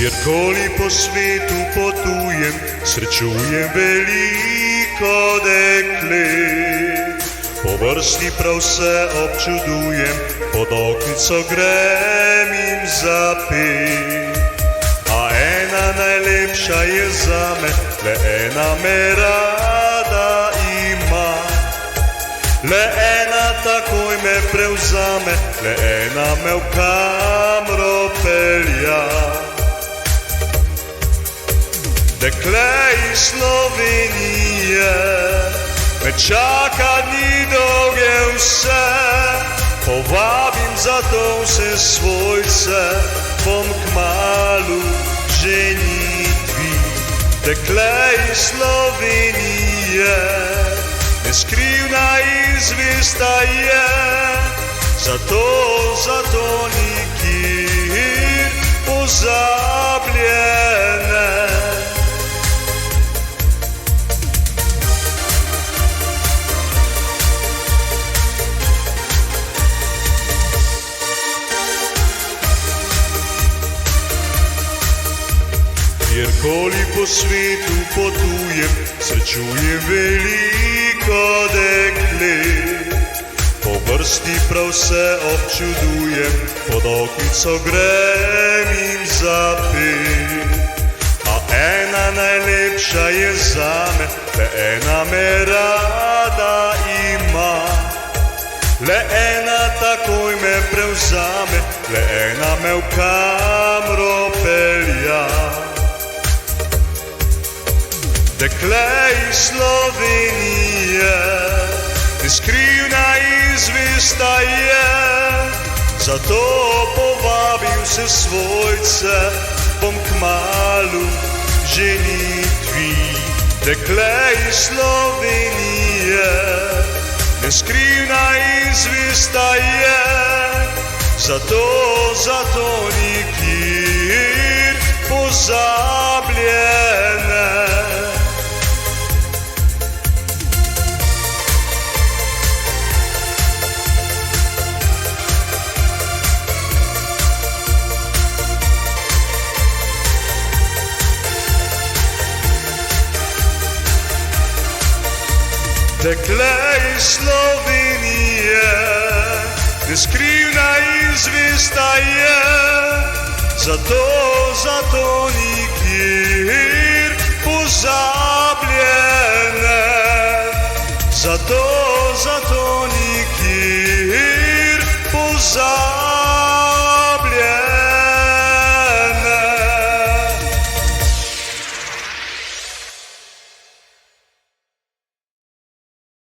Kjerkoli po svetu potujem, srečujem veliko deklet. Po vrsti prav vse občudujem, pod oknico grem jim zapet. A ena najlepša je zame, le ena me rada ima. Le ena takoj me prevzame, le ena me v kamro pelja. Dekle iz Slovenije me čaka dni dolge vse, povabim zato vse svojce, bom kmalu ženitvi. Dekle iz Slovenije, neskrivna in zvesta je, zato nikjer pozabljene. Kjerkoli po svetu potujem, srečujem veliko deklet. Po vrsti prav vse občudujem, pod oknico grem jim zapet. A ena najlepša je zame, le ena me rada ima. Le ena takoj me prevzame, le ena me v kamro pelja. Dekle iz Slovenije, neskrivna in zvesta je, zato povabim vse svojce, bom kmalu ženitvi. Dekle iz Slovenije, neskrivna in zvesta je, zato nikjer pozabljene. Dekle iz Slovenije, neskrivna in zvesta je, zato nikjer pozabljene. Zato nikjer pozabljene.